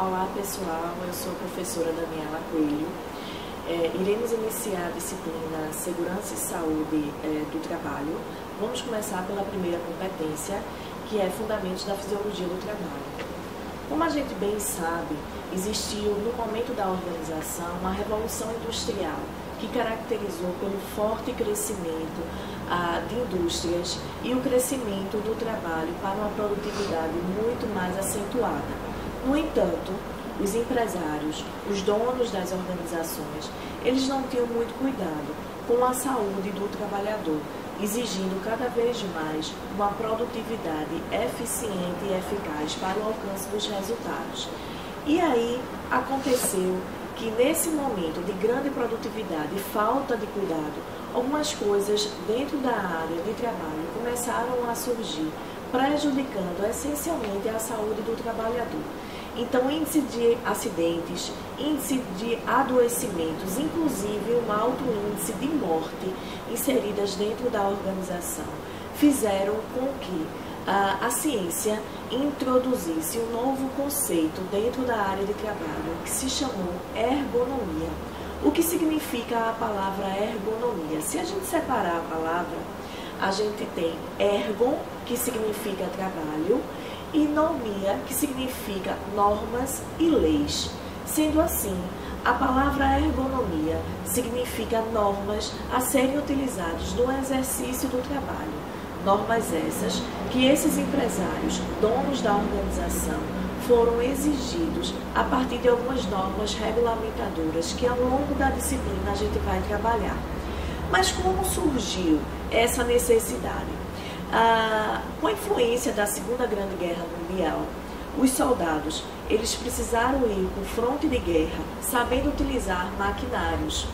Olá pessoal, eu sou a professora Daniela Coelho. Iremos iniciar a disciplina Segurança e Saúde do Trabalho. Vamos começar pela primeira competência, que é Fundamentos da Fisiologia do Trabalho. Como a gente bem sabe, existiu no momento da organização uma revolução industrial que caracterizou pelo forte crescimento de indústrias e o crescimento do trabalho para uma produtividade muito mais acentuada. No entanto, os empresários, os donos das organizações, eles não tinham muito cuidado com a saúde do trabalhador, exigindo cada vez mais uma produtividade eficiente e eficaz para o alcance dos resultados. E aí aconteceu que nesse momento de grande produtividade e falta de cuidado, algumas coisas dentro da área de trabalho começaram a surgir, prejudicando essencialmente a saúde do trabalhador. Então, índice de acidentes, índice de adoecimentos, inclusive um alto índice de morte inseridas dentro da organização, fizeram com que a ciência introduzisse um novo conceito dentro da área de trabalho, que se chamou ergonomia. O que significa a palavra ergonomia? Se a gente separar a palavra, a gente tem ergon, que significa trabalho, e nomia, que significa normas e leis. Sendo assim, a palavra ergonomia significa normas a serem utilizadas no exercício do trabalho. Normas essas que esses empresários, donos da organização, foram exigidos a partir de algumas normas regulamentadoras que ao longo da disciplina a gente vai trabalhar. Mas como surgiu essa necessidade? Com a influência da Segunda Grande Guerra Mundial, os soldados eles precisaram ir para o fronte de guerra sabendo utilizar maquinários.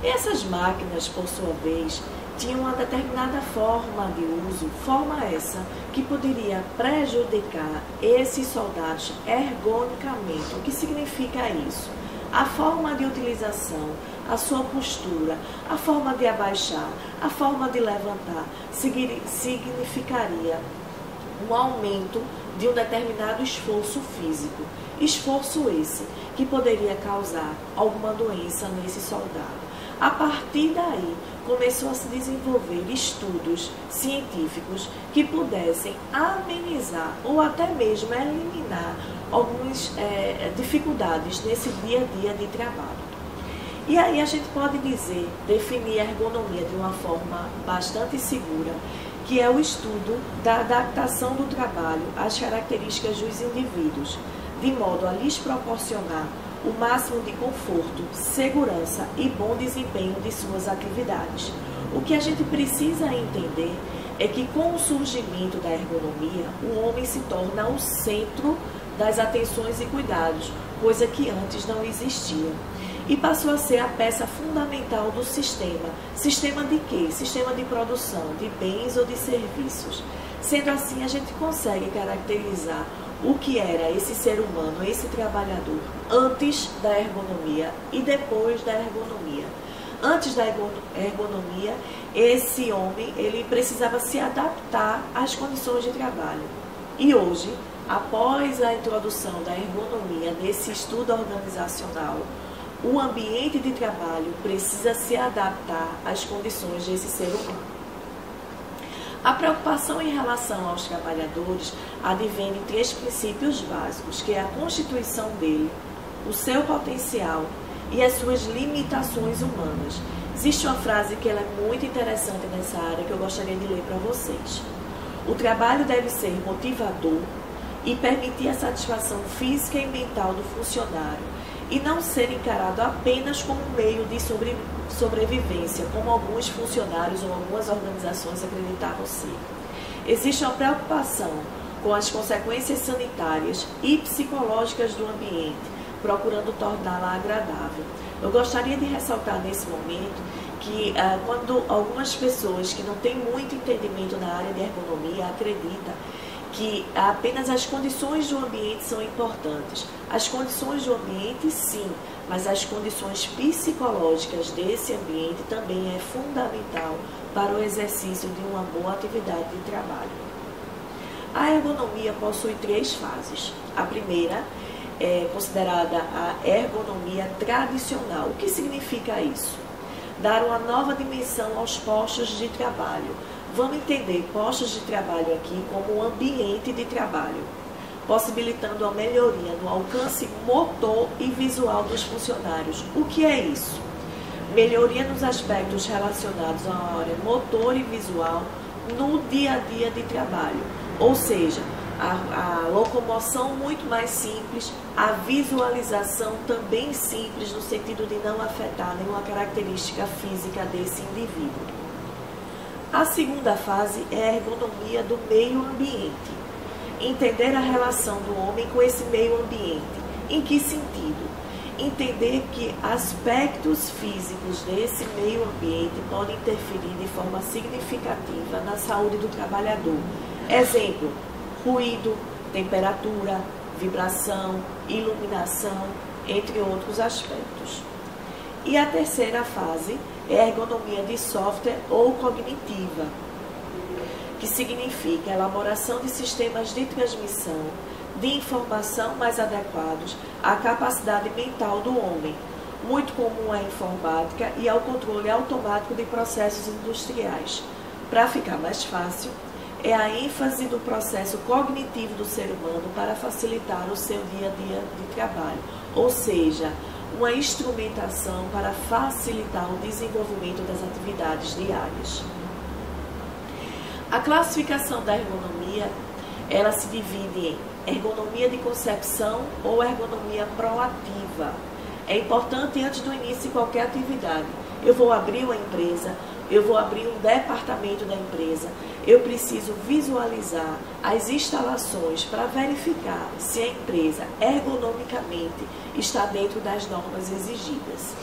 Essas máquinas, por sua vez, tinham uma determinada forma de uso, forma essa que poderia prejudicar esses soldados ergonomicamente. O que significa isso? A forma de utilização, a sua postura, a forma de abaixar, a forma de levantar, significaria um aumento de um determinado esforço físico. Esforço esse que poderia causar alguma doença nesse soldado. A partir daí, começou a se desenvolver estudos científicos que pudessem amenizar ou até mesmo eliminar algumas dificuldades nesse dia a dia de trabalho. E aí a gente pode dizer, definir a ergonomia de uma forma bastante segura, que é o estudo da adaptação do trabalho às características dos indivíduos, de modo a lhes proporcionar o máximo de conforto, segurança e bom desempenho de suas atividades. O que a gente precisa entender é que com o surgimento da ergonomia, o homem se torna o centro das atenções e cuidados, coisa que antes não existia. E passou a ser a peça fundamental do sistema. Sistema de quê? Sistema de produção de bens ou de serviços. Sendo assim, a gente consegue caracterizar o que era esse ser humano, esse trabalhador, antes da ergonomia e depois da ergonomia. Antes da ergonomia, esse homem ele precisava se adaptar às condições de trabalho. E hoje, após a introdução da ergonomia nesse estudo organizacional, o ambiente de trabalho precisa se adaptar às condições desse ser humano. A preocupação em relação aos trabalhadores advém de 3 princípios básicos, que é a constituição dele, o seu potencial e as suas limitações humanas. Existe uma frase que ela é muito interessante nessa área que eu gostaria de ler para vocês. O trabalho deve ser motivador e permitir a satisfação física e mental do funcionário e não ser encarado apenas como um meio de sobrevivência, como alguns funcionários ou algumas organizações acreditavam ser. Existe uma preocupação com as consequências sanitárias e psicológicas do ambiente, procurando torná-la agradável. Eu gostaria de ressaltar nesse momento que quando algumas pessoas que não têm muito entendimento na área de ergonomia acreditam que apenas as condições do ambiente são importantes. As condições do ambiente, sim, mas as condições psicológicas desse ambiente também é fundamental para o exercício de uma boa atividade de trabalho. A ergonomia possui 3 fases. A primeira considerada a ergonomia tradicional. O que significa isso? Dar uma nova dimensão aos postos de trabalho. Vamos entender postos de trabalho aqui como um ambiente de trabalho, possibilitando a melhoria no alcance motor e visual dos funcionários. O que é isso? Melhoria nos aspectos relacionados à área motor e visual no dia a dia de trabalho, ou seja, a locomoção muito mais simples, a visualização também simples, no sentido de não afetar nenhuma característica física desse indivíduo. A segunda fase é a ergonomia do meio ambiente. Entender a relação do homem com esse meio ambiente. Em que sentido? Entender que aspectos físicos desse meio ambiente podem interferir de forma significativa na saúde do trabalhador. Exemplo: ruído, temperatura, vibração, iluminação, entre outros aspectos. E a terceira fase é a ergonomia de software ou cognitiva, que significa a elaboração de sistemas de transmissão de informação mais adequados à capacidade mental do homem, muito comum à informática e ao controle automático de processos industriais. Para ficar mais fácil, é a ênfase do processo cognitivo do ser humano para facilitar o seu dia a dia de trabalho, ou seja, uma instrumentação para facilitar o desenvolvimento das atividades diárias. A classificação da ergonomia, ela se divide em ergonomia de concepção ou ergonomia proativa. É importante, antes do início de qualquer atividade, eu vou abrir uma empresa, eu vou abrir um departamento da empresa, eu preciso visualizar as instalações para verificar se a empresa ergonomicamente está dentro das normas exigidas.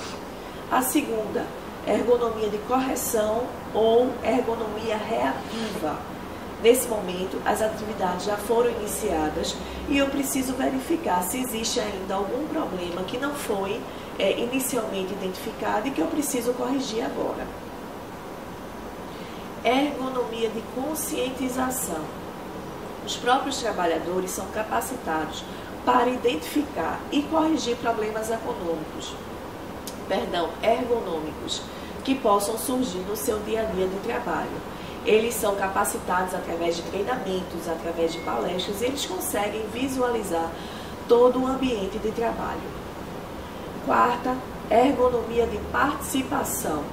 A segunda, ergonomia de correção ou ergonomia reativa. Nesse momento, as atividades já foram iniciadas e eu preciso verificar se existe ainda algum problema que não foi inicialmente identificado e que eu preciso corrigir agora. Ergonomia de conscientização. Os próprios trabalhadores são capacitados para identificar e corrigir problemas ergonômicos que possam surgir no seu dia a dia de trabalho. Eles são capacitados através de treinamentos, através de palestras, e eles conseguem visualizar todo o ambiente de trabalho. Quarta, ergonomia de participação.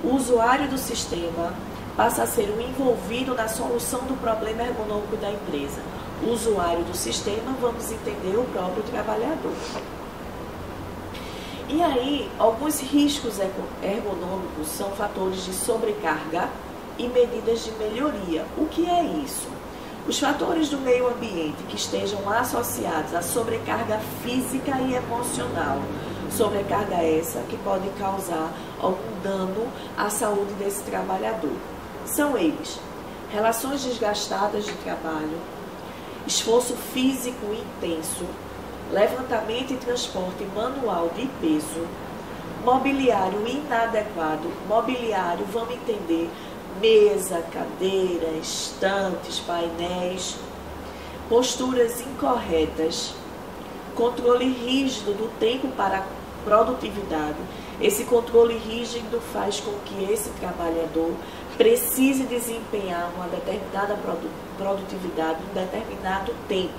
O usuário do sistema passa a ser um envolvido na solução do problema ergonômico da empresa. O usuário do sistema, vamos entender, o próprio trabalhador. E aí, alguns riscos ergonômicos são fatores de sobrecarga e medidas de melhoria. O que é isso? Os fatores do meio ambiente que estejam associados à sobrecarga física e emocional. Sobrecarga essa que pode causar algum dano à saúde desse trabalhador. São eles: relações desgastadas de trabalho, esforço físico intenso, levantamento e transporte manual de peso, mobiliário inadequado. Mobiliário, vamos entender, mesa, cadeira, estantes, painéis, posturas incorretas, controle rígido do tempo para produtividade. Esse controle rígido faz com que esse trabalhador precise desempenhar uma determinada produtividade em um determinado tempo.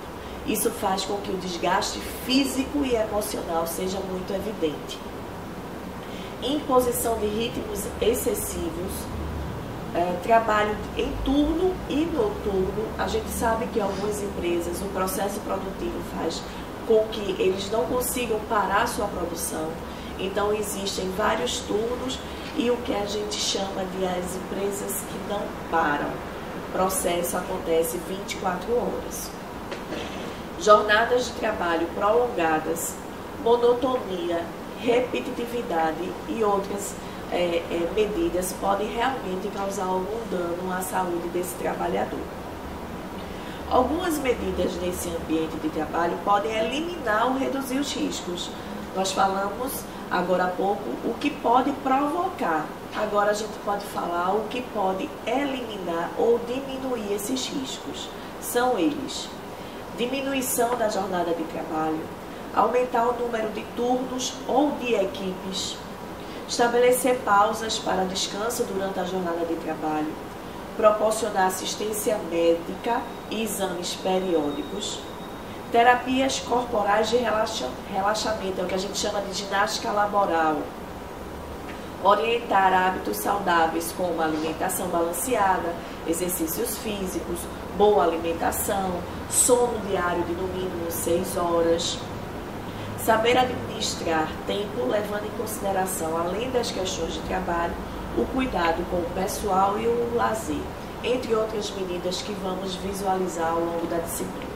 Isso faz com que o desgaste físico e emocional seja muito evidente. Imposição de ritmos excessivos, trabalho em turno e noturno. A gente sabe que algumas empresas, o processo produtivo faz com que eles não consigam parar sua produção. Então, existem vários turnos e o que a gente chama de as empresas que não param. O processo acontece 24 horas. Jornadas de trabalho prolongadas, monotonia, repetitividade e outras medidas podem realmente causar algum dano à saúde desse trabalhador. Algumas medidas nesse ambiente de trabalho podem eliminar ou reduzir os riscos. Nós falamos agora há pouco o que pode provocar. Agora a gente pode falar o que pode eliminar ou diminuir esses riscos. São eles: diminuição da jornada de trabalho, aumentar o número de turnos ou de equipes, estabelecer pausas para descanso durante a jornada de trabalho, proporcionar assistência médica e exames periódicos, terapias corporais de relaxamento, é o que a gente chama de ginástica laboral, orientar hábitos saudáveis como alimentação balanceada, exercícios físicos, boa alimentação, sono diário de no mínimo 6 horas, saber administrar tempo levando em consideração, além das questões de trabalho, o cuidado com o pessoal e o lazer, entre outras medidas que vamos visualizar ao longo da disciplina.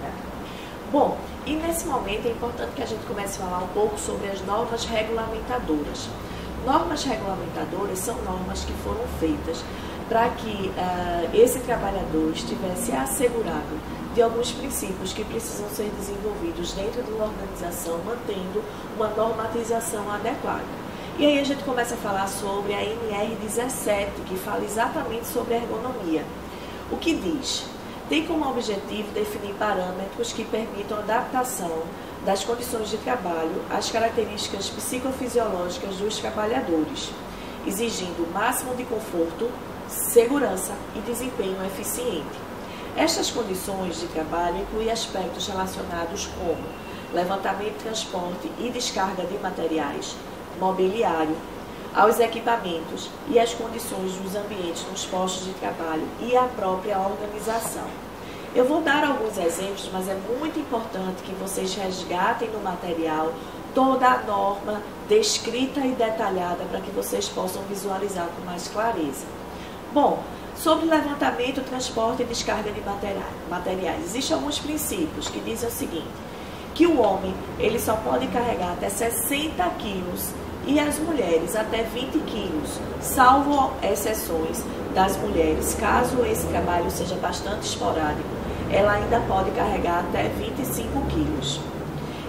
Bom, e nesse momento é importante que a gente comece a falar um pouco sobre as normas regulamentadoras. Normas regulamentadoras são normas que foram feitas para que esse trabalhador estivesse assegurado de alguns princípios que precisam ser desenvolvidos dentro de uma organização, mantendo uma normatização adequada. E aí a gente começa a falar sobre a NR17, que fala exatamente sobre a ergonomia. O que diz? Tem como objetivo definir parâmetros que permitam a adaptação das condições de trabalho às características psicofisiológicas dos trabalhadores, exigindo o máximo de conforto, segurança e desempenho eficiente. Estas condições de trabalho incluem aspectos relacionados como levantamento, transporte e descarga de materiais, mobiliário, aos equipamentos e as condições dos ambientes nos postos de trabalho e a própria organização. Eu vou dar alguns exemplos, mas é muito importante que vocês resgatem no material toda a norma descrita e detalhada para que vocês possam visualizar com mais clareza. Bom, sobre levantamento, transporte e descarga de materiais, existem alguns princípios que dizem o seguinte, que o homem ele só pode carregar até 60 quilos e as mulheres até 20 quilos, salvo exceções das mulheres, caso esse trabalho seja bastante esporádico, ela ainda pode carregar até 25 quilos.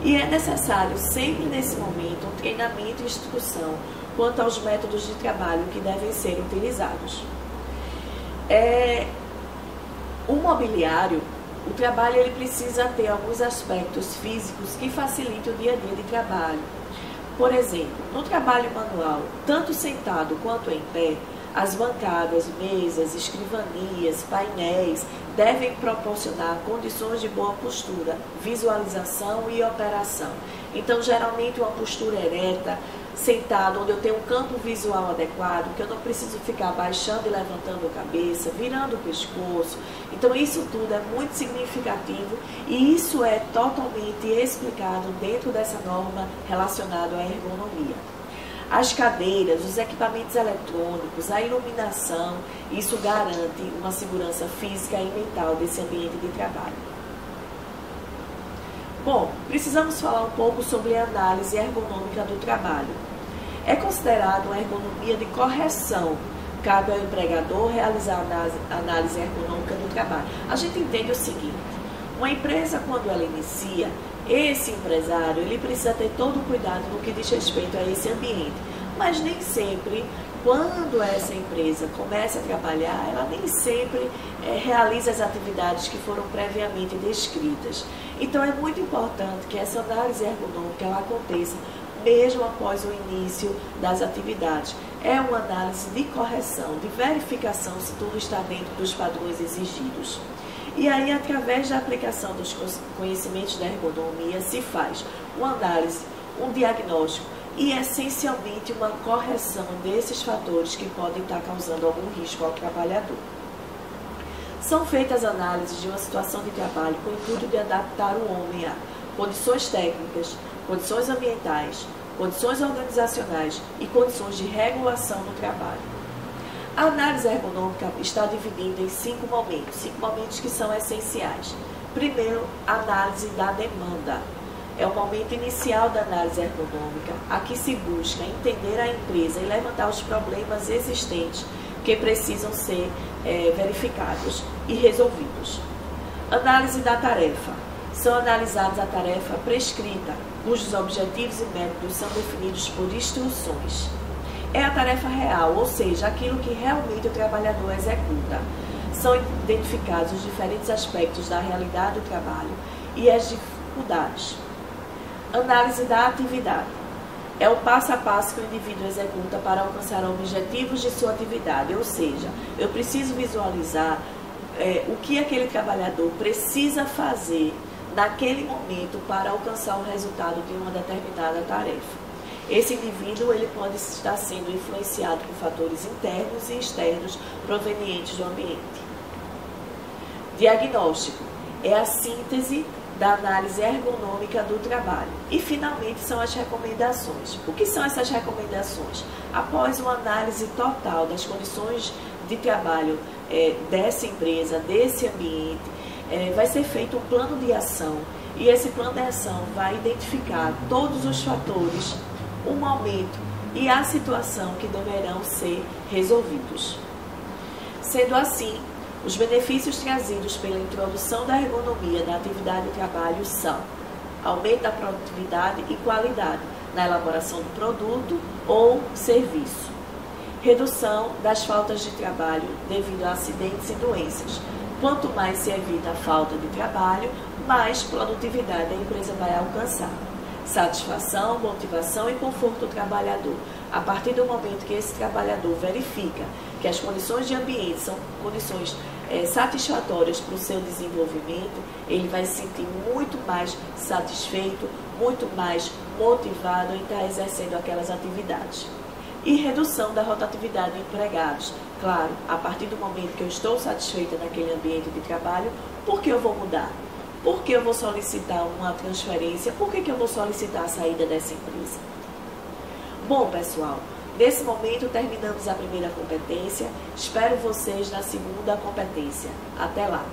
E é necessário sempre nesse momento um treinamento e instrução quanto aos métodos de trabalho que devem ser utilizados. O mobiliário, o trabalho ele precisa ter alguns aspectos físicos que facilitem o dia a dia de trabalho. Por exemplo, no trabalho manual, tanto sentado quanto em pé, as bancadas, mesas, escrivanias, painéis devem proporcionar condições de boa postura, visualização e operação. Então, geralmente uma postura ereta, sentado, onde eu tenho um campo visual adequado, que eu não preciso ficar baixando e levantando a cabeça, virando o pescoço. Então, isso tudo é muito significativo e isso é totalmente explicado dentro dessa norma relacionada à ergonomia. As cadeiras, os equipamentos eletrônicos, a iluminação, isso garante uma segurança física e mental desse ambiente de trabalho. Bom, precisamos falar um pouco sobre a análise ergonômica do trabalho. É considerado uma ergonomia de correção. Cabe ao empregador realizar a análise ergonômica do trabalho. A gente entende o seguinte, uma empresa quando ela inicia, esse empresário ele precisa ter todo o cuidado no que diz respeito a esse ambiente. Mas nem sempre, quando essa empresa começa a trabalhar, ela nem sempre realiza as atividades que foram previamente descritas. Então é muito importante que essa análise ergonômica ela aconteça mesmo após o início das atividades. É uma análise de correção, de verificação se tudo está dentro dos padrões exigidos. E aí, através da aplicação dos conhecimentos da ergonomia, se faz uma análise, um diagnóstico e, essencialmente, uma correção desses fatores que podem estar causando algum risco ao trabalhador. São feitas análises de uma situação de trabalho com o intuito de adaptar o homem a condições técnicas, condições ambientais, condições organizacionais e condições de regulação do trabalho. A análise ergonômica está dividida em 5 momentos que são essenciais. Primeiro, a análise da demanda. É o momento inicial da análise ergonômica, aqui se busca entender a empresa e levantar os problemas existentes que precisam ser verificados e resolvidos. Análise da tarefa. São analisadas a tarefa prescrita, cujos objetivos e métodos são definidos por instruções. É a tarefa real, ou seja, aquilo que realmente o trabalhador executa. São identificados os diferentes aspectos da realidade do trabalho e as dificuldades. Análise da atividade. É o passo a passo que o indivíduo executa para alcançar objetivos de sua atividade, ou seja, eu preciso visualizar o que aquele trabalhador precisa fazer naquele momento para alcançar o resultado de uma determinada tarefa. Esse indivíduo ele pode estar sendo influenciado por fatores internos e externos provenientes do ambiente. Diagnóstico é a síntese da análise ergonômica do trabalho. E, finalmente, são as recomendações. O que são essas recomendações? Após uma análise total das condições de trabalho dessa empresa, desse ambiente, vai ser feito um plano de ação. E esse plano de ação vai identificar todos os fatores, o momento e a situação que deverão ser resolvidos. Sendo assim, os benefícios trazidos pela introdução da ergonomia na atividade de trabalho são aumento da produtividade e qualidade na elaboração do produto ou serviço, redução das faltas de trabalho devido a acidentes e doenças. Quanto mais se evita a falta de trabalho, mais produtividade a empresa vai alcançar. Satisfação, motivação e conforto do trabalhador. A partir do momento que esse trabalhador verifica que as condições de ambiente são condições satisfatórias para o seu desenvolvimento, ele vai se sentir muito mais satisfeito, muito mais motivado em estar exercendo aquelas atividades. E redução da rotatividade de empregados. Claro, a partir do momento que eu estou satisfeita naquele ambiente de trabalho, por que eu vou mudar? Por que eu vou solicitar uma transferência? Por que eu vou solicitar a saída dessa empresa? Bom, pessoal, nesse momento terminamos a primeira competência. Espero vocês na segunda competência. Até lá!